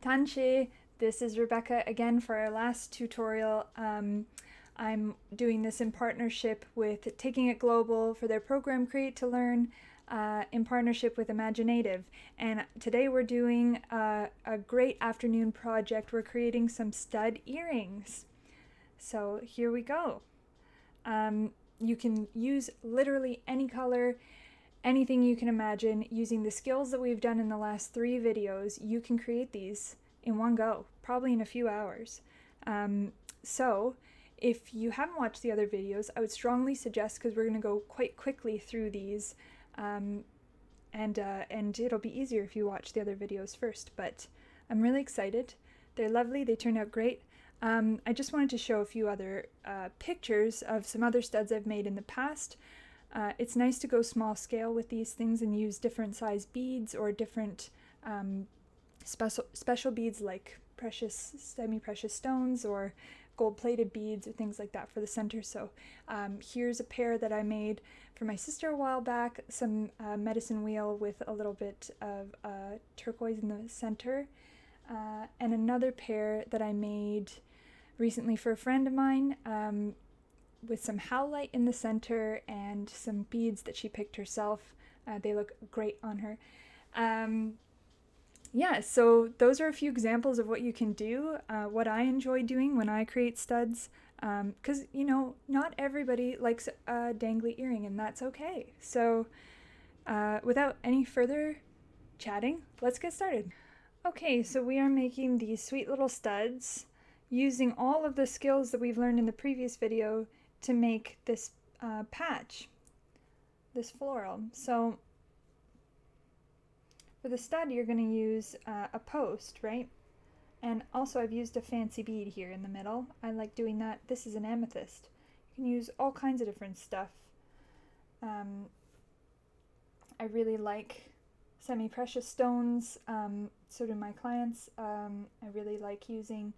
Tanche, this is Rebecca again for our last tutorial. I'm doing this in partnership with Taking It Global for their program Create to Learn, in partnership with ImagineNATIVE. And today we're doing a great afternoon project. We're creating some stud earrings. So here we go. You can use literally any color, anything you can imagine. Using the skills that we've done in the last 3 videos, you can create these in one go, probably in a few hours. So if you haven't watched the other videos, I would strongly suggest, because we're going to go quite quickly through these, and it'll be easier if you watch the other videos first. But I'm really excited. They're lovely. They turned out great. I just wanted to show a few other pictures of some other studs I've made in the past. It's nice to go small scale with these things and use different size beads or different special beads like precious, semi-precious stones or gold-plated beads or things like that for the center. So here's a pair that I made for my sister a while back, some medicine wheel with a little bit of turquoise in the center, and another pair that I made recently for a friend of mine, with some howlite in the center and some beads that she picked herself. They look great on her. Yeah, so those are a few examples of what you can do, what I enjoy doing when I create studs, because, you know, not everybody likes a dangly earring, and that's okay. So without any further chatting, let's get started. Okay, so we are making these sweet little studs using all of the skills that we've learned in the previous video to make this patch, this floral. So for the stud, you're going to use a post, right? And also I've used a fancy bead here in the middle. I like doing that. This is an amethyst. You can use all kinds of different stuff. I really like semi-precious stones, so do my clients. I really like using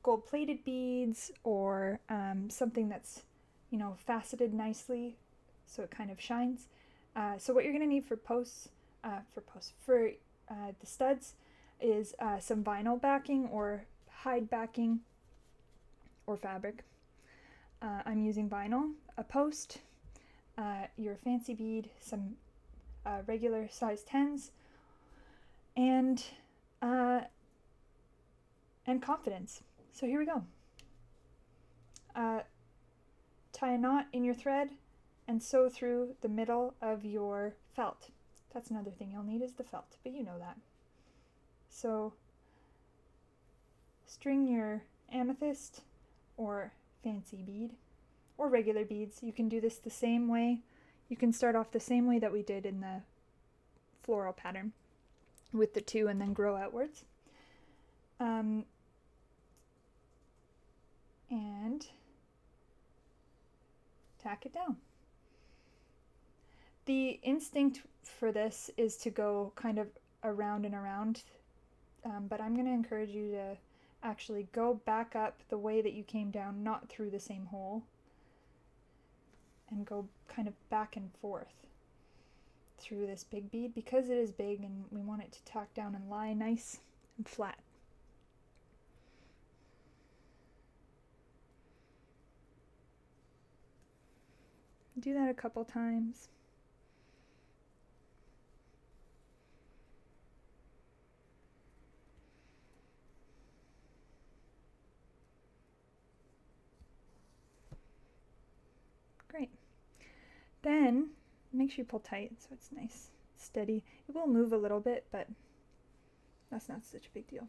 gold-plated beads or something that's, you know, faceted nicely so it kind of shines. So what you're going to need for the studs is some vinyl backing or hide backing or fabric. I'm using vinyl, a post, your fancy bead, some regular size 10s, and confidence. So here we go. Tie a knot in your thread and sew through the middle of your felt. That's another thing you'll need is the felt, but you know that. So string your amethyst or fancy bead or regular beads. You can do this the same way. You can start off the same way that we did in the floral pattern with the 2 and then grow outwards. And tack it down. The instinct for this is to go kind of around and around, but I'm going to encourage you to actually go back up the way that you came down, not through the same hole, and go kind of back and forth through this big bead because it is big and we want it to tack down and lie nice and flat. Do that a couple times. Great. Then make sure you pull tight so it's nice, steady. It will move a little bit, but that's not such a big deal.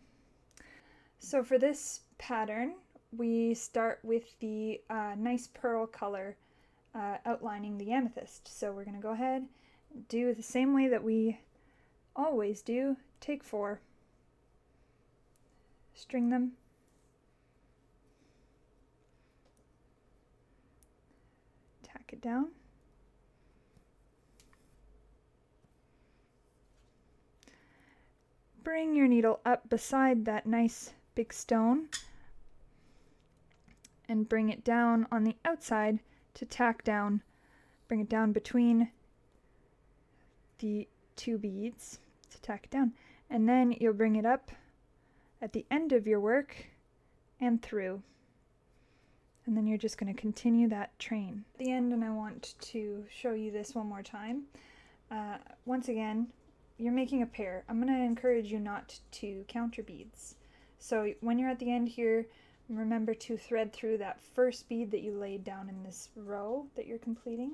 So for this pattern, we start with the nice pearl color outlining the amethyst. So we're going to go ahead and do the same way that we always do. Take 4, string them, tack it down, bring your needle up beside that nice big stone and bring it down on the outside to tack down. Bring it down between the 2 beads to tack it down, and then you'll bring it up at the end of your work and through. And then you're just going to continue that train. At the end, and I want to show you this one more time. Once again, you're making a pair. I'm going to encourage you not to count your beads. So when you're at the end here, remember to thread through that first bead that you laid down in this row that you're completing.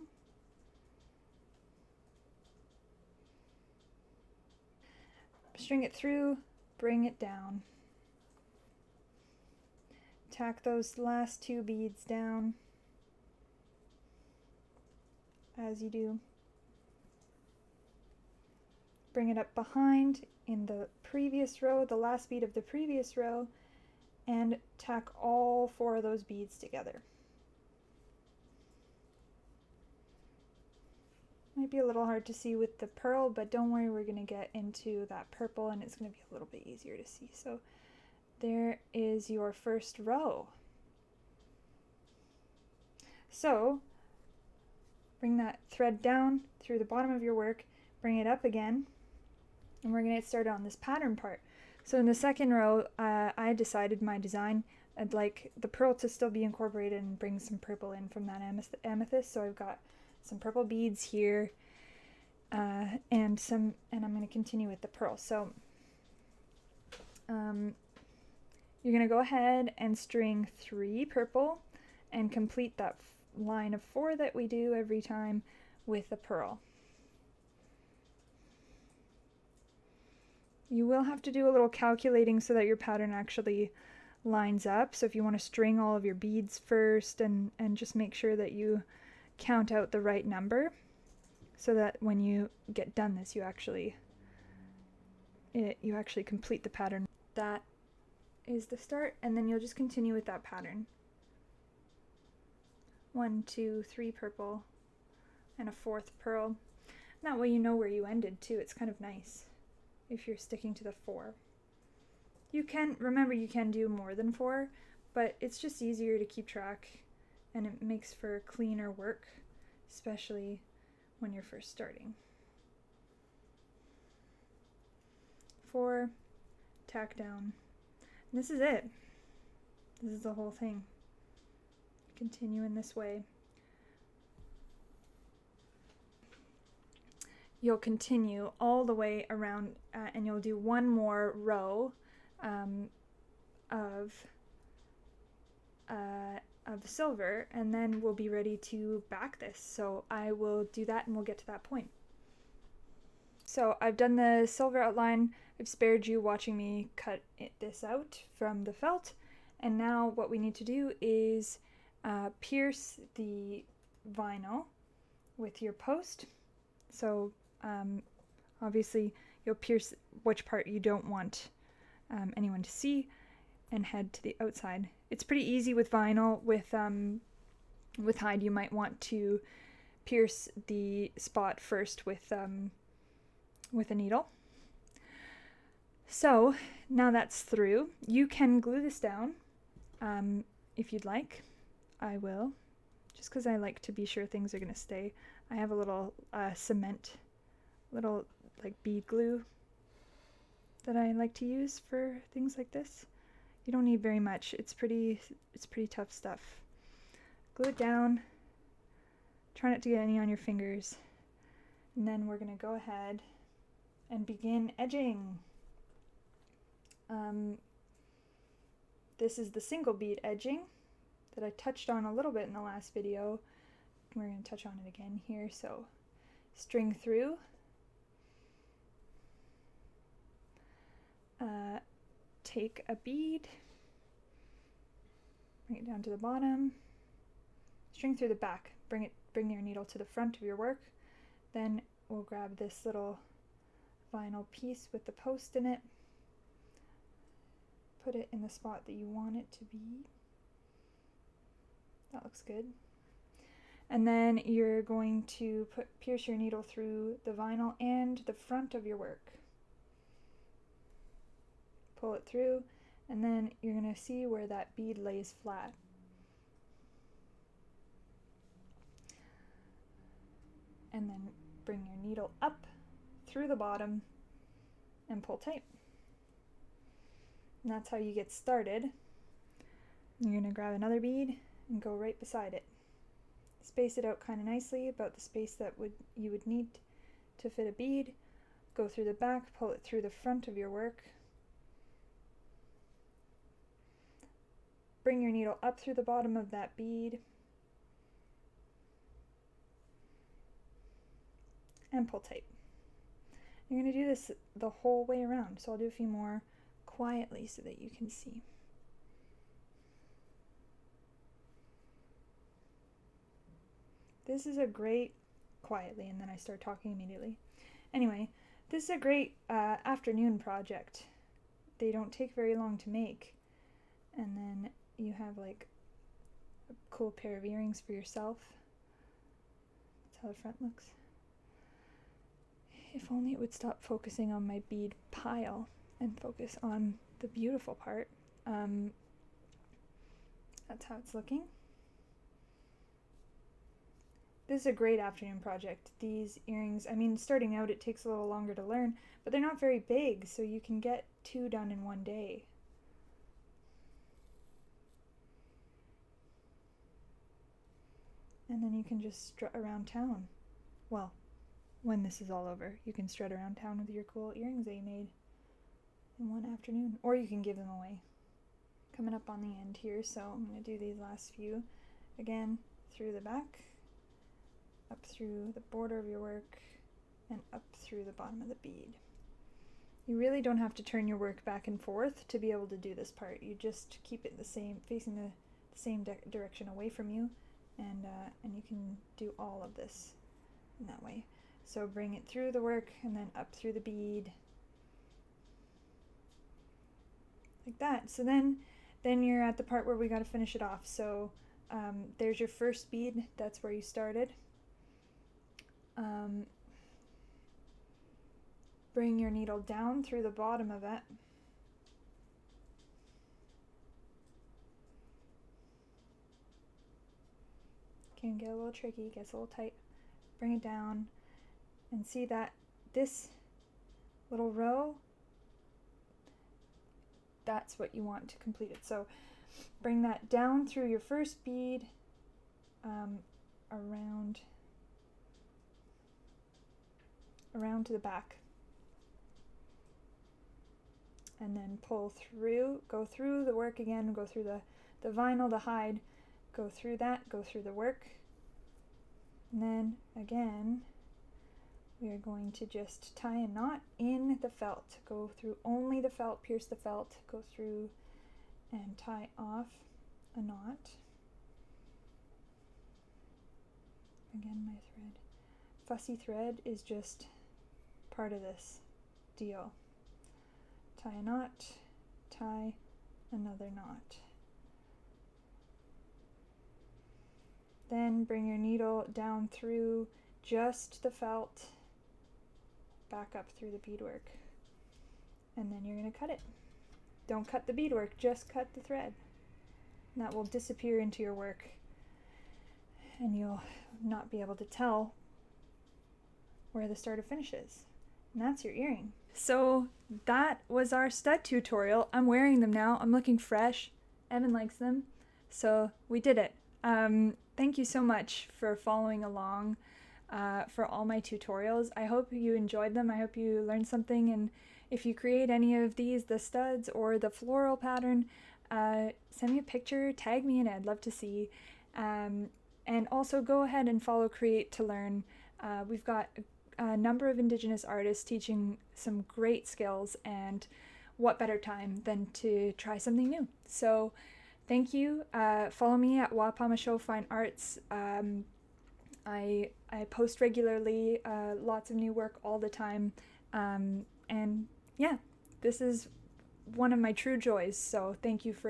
String it through, bring it down. Tack those last 2 beads down as you do. Bring it up behind in the previous row, the last bead of the previous row, and tack all 4 of those beads together. Might be a little hard to see with the pearl, but don't worry, we're going to get into that purple and it's going to be a little bit easier to see. So there is your first row. So bring that thread down through the bottom of your work, bring it up again, and we're going to get started on this pattern part. So in the second row, I decided my design, I'd like the pearl to still be incorporated and bring some purple in from that amethyst. So I've got some purple beads here, and I'm going to continue with the pearl. So you're going to go ahead and string 3 purple and complete that line of 4 that we do every time with the pearl. You will have to do a little calculating so that your pattern actually lines up. So if you want to string all of your beads first and just make sure that you count out the right number so that when you get done this, you actually complete the pattern. That is the start, and then you'll just continue with that pattern. 1, 2, 3 purple and a 4th pearl. That way you know where you ended too. It's kind of nice if you're sticking to the 4. You can do more than 4, but it's just easier to keep track and it makes for cleaner work, especially when you're first starting. 4, tack down. And this is it. This is the whole thing. Continue in this way. You'll continue all the way around and you'll do one more row of silver, and then we'll be ready to back this. So I will do that and we'll get to that point. So I've done the silver outline. I've spared you watching me cut this out from the felt, and now what we need to do is pierce the vinyl with your post. So obviously you'll pierce which part you don't want anyone to see and head to the outside. It's pretty easy with vinyl. With hide you might want to pierce the spot first with a needle. So now that's through. You can glue this down if you'd like. I will, just because I like to be sure things are going to stay. I have a little cement, little like bead glue that I like to use for things like this. You don't need very much. It's pretty tough stuff. Glue it down. Try not to get any on your fingers. And then we're going to go ahead and begin edging. This is the single bead edging that I touched on a little bit in the last video. We're going to touch on it again here. So string through, take a bead, bring it down to the bottom, string through the back, bring your needle to the front of your work. Then we'll grab this little vinyl piece with the post in it, put it in the spot that you want it to be. That looks good. And then you're going to pierce your needle through the vinyl and the front of your work. Pull it through, and then you're going to see where that bead lays flat. And then bring your needle up through the bottom and pull tight. And that's how you get started. You're going to grab another bead and go right beside it. Space it out kind of nicely, about the space that you would need to fit a bead. Go through the back, pull it through the front of your work. Bring your needle up through the bottom of that bead. And pull tight. You're going to do this the whole way around, so I'll do a few more quietly so that you can see. This is a great, quietly, and then I start talking immediately. Anyway, this is a great afternoon project. They don't take very long to make. And then you have like a cool pair of earrings for yourself. That's how the front looks. If only it would stop focusing on my bead pile and focus on the beautiful part. That's how it's looking. This is a great afternoon project. These earrings, I mean, starting out it takes a little longer to learn, but they're not very big, so you can get 2 done in one day. And then you can just strut around town. Well, when this is all over, you can strut around town with your cool earrings that you made in one afternoon, or you can give them away. Coming up on the end here, so I'm going to do these last few again through the back, up through the border of your work, and up through the bottom of the bead. You really don't have to turn your work back and forth to be able to do this part. You just keep it the same, facing the same direction away from you, and you can do all of this in that way. So bring it through the work and then up through the bead, like that. So then you're at the part where we got to finish it off. So there's your first bead. That's where you started. Bring your needle down through the bottom of it. Can get a little tricky, gets a little tight. Bring it down and see that this little row, that's what you want to complete it. So bring that down through your first bead, around to the back, and then pull through, go through the work again, go through the vinyl, the hide, go through that, go through the work, and then again we are going to just tie a knot in the felt. Go through only the felt, pierce the felt, go through and tie off a knot. Again, my thread. Fussy thread is just part of this deal. Tie a knot, tie another knot. Then bring your needle down through just the felt, back up through the beadwork, and then you're going to cut it. Don't cut the beadwork, just cut the thread. And that will disappear into your work, and you'll not be able to tell where the start of finish is. And that's your earring. So that was our stud tutorial. I'm wearing them now. I'm looking fresh. Evan likes them. So we did it. Thank you so much for following along for all my tutorials. I hope you enjoyed them. I hope you learned something. And if you create any of these, the studs or the floral pattern, send me a picture, tag me in it. I'd love to see. And also go ahead and follow Create to Learn. We've got a number of Indigenous artists teaching some great skills, and what better time than to try something new. So thank you. Follow me at Wapama Show Fine Arts. I post regularly, lots of new work all the time. And yeah, this is one of my true joys. So thank you for